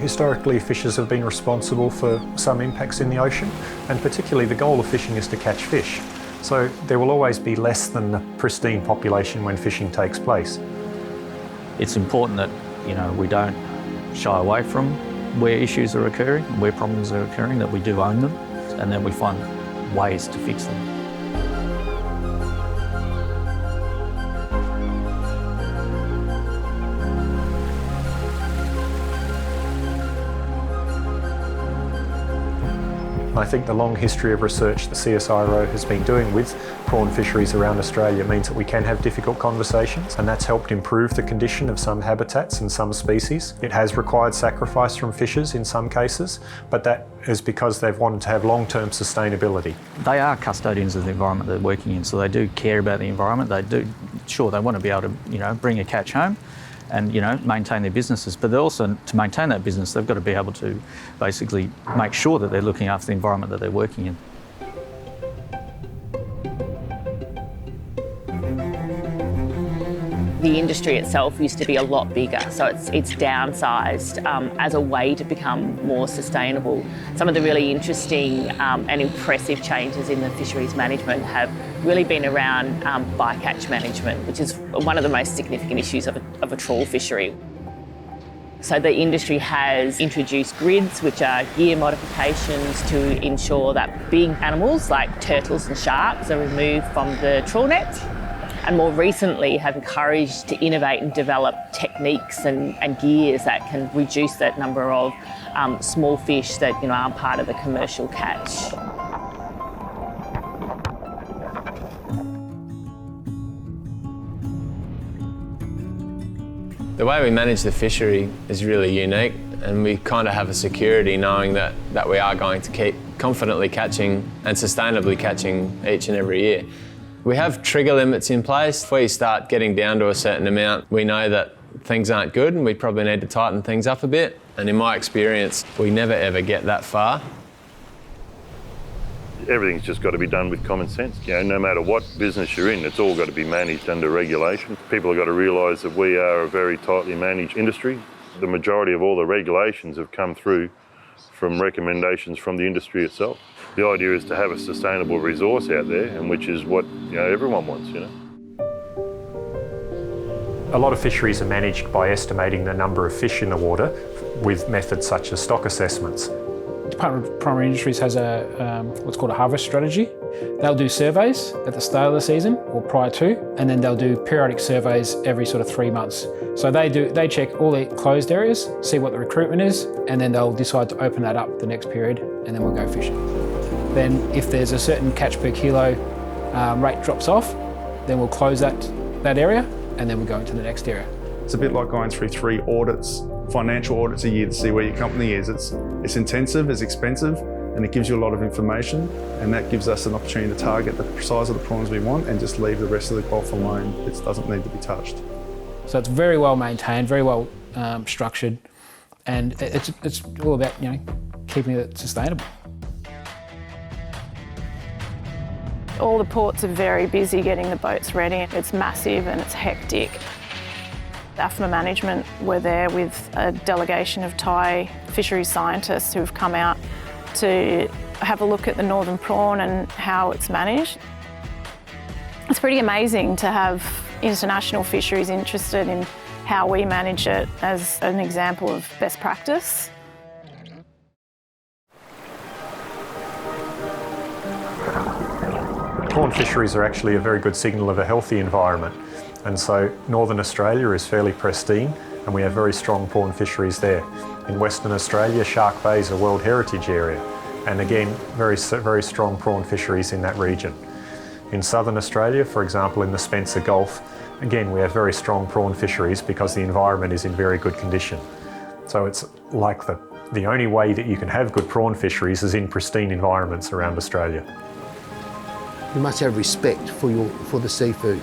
Historically, fishers have been responsible for some impacts in the ocean, and particularly the goal of fishing is to catch fish. So there will always be less than the pristine population when fishing takes place. It's important that we don't shy away from where issues are occurring, where problems are occurring, that we do own them, and that we find ways to fix them. I think the long history of research the CSIRO has been doing with prawn fisheries around Australia means that we can have difficult conversations, and that's helped improve the condition of some habitats and some species. It has required sacrifice from fishers in some cases, but that is because they've wanted to have long-term sustainability. They are custodians of the environment they're working in, so they do care about the environment. They want to be able to, bring a catch home and maintain their businesses, but also to maintain that business they've got to be able to basically make sure that they're looking after the environment that they're working in. The industry itself used to be a lot bigger, so it's downsized as a way to become more sustainable. Some of the really interesting and impressive changes in the fisheries management have really been around bycatch management, which is one of the most significant issues of a trawl fishery. So the industry has introduced grids, which are gear modifications to ensure that big animals like turtles and sharks are removed from the trawl net, and more recently have encouraged to innovate and develop techniques and gears that can reduce that number of small fish that aren't part of the commercial catch. The way we manage the fishery is really unique, and we kind of have a security knowing that we are going to keep confidently catching and sustainably catching each and every year. We have trigger limits in place. If we start getting down to a certain amount, we know that things aren't good and we probably need to tighten things up a bit. And in my experience, we never ever get that far. Everything's just got to be done with common sense. No matter what business you're in, it's all got to be managed under regulation. People have got to realise that we are a very tightly managed industry. The majority of all the regulations have come through from recommendations from the industry itself. The idea is to have a sustainable resource out there, and which is what everyone wants. A lot of fisheries are managed by estimating the number of fish in the water with methods such as stock assessments. The Department of Primary Industries has what's called a harvest strategy. They'll do surveys at the start of the season or prior to, and then they'll do periodic surveys every sort of 3 months. So they check all the closed areas, see what the recruitment is, and then they'll decide to open that up the next period, and then we'll go fishing. Then if there's a certain catch per kilo rate drops off, then we'll close that area, and then we'll go into the next area. It's a bit like going through 3 audits, financial audits a year to see where your company is. It's intensive, it's expensive, and it gives you a lot of information, and that gives us an opportunity to target the size of the prawns we want and just leave the rest of the Gulf alone. It doesn't need to be touched. So it's very well maintained, very well structured, and it's all about keeping it sustainable. All the ports are very busy getting the boats ready. It's massive and it's hectic. AFMA management were there with a delegation of Thai fisheries scientists who've come out to have a look at the northern prawn and how it's managed. It's pretty amazing to have international fisheries interested in how we manage it as an example of best practice. Prawn fisheries are actually a very good signal of a healthy environment, and so Northern Australia is fairly pristine and we have very strong prawn fisheries there. In Western Australia, Shark Bay is a World Heritage Area, and again very strong prawn fisheries in that region. In Southern Australia, for example in the Spencer Gulf, again we have very strong prawn fisheries because the environment is in very good condition. So it's like the only way that you can have good prawn fisheries is in pristine environments around Australia. You must have respect for the seafood,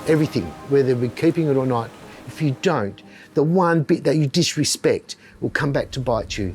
everything, whether we're keeping it or not. If you don't, the one bit that you disrespect will come back to bite you.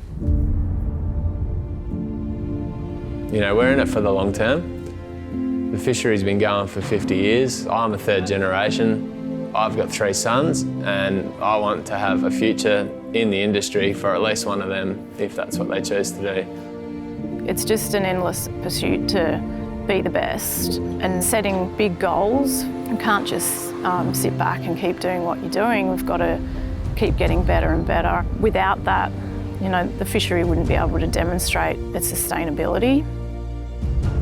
We're in it for the long term. The fishery's been going for 50 years. I'm a 3rd generation. I've got 3 sons, and I want to have a future in the industry for at least one of them, if that's what they choose to do. It's just an endless pursuit to be the best and setting big goals. You can't just sit back and keep doing what you're doing. We've got to keep getting better and better. Without that, the fishery wouldn't be able to demonstrate its sustainability.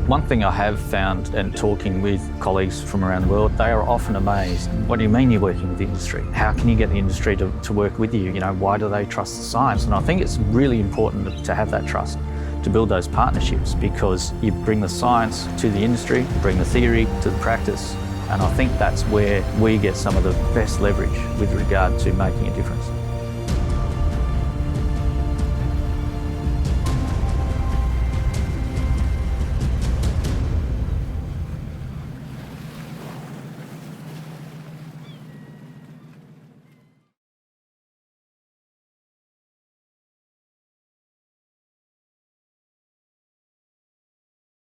One thing I have found, and talking with colleagues from around the world, they are often amazed. What do you mean you're working with the industry? How can you get the industry to work with you? Why do they trust the science? And I think it's really important to have that trust, to build those partnerships, because you bring the science to the industry, you bring the theory to the practice, and I think that's where we get some of the best leverage with regard to making a difference.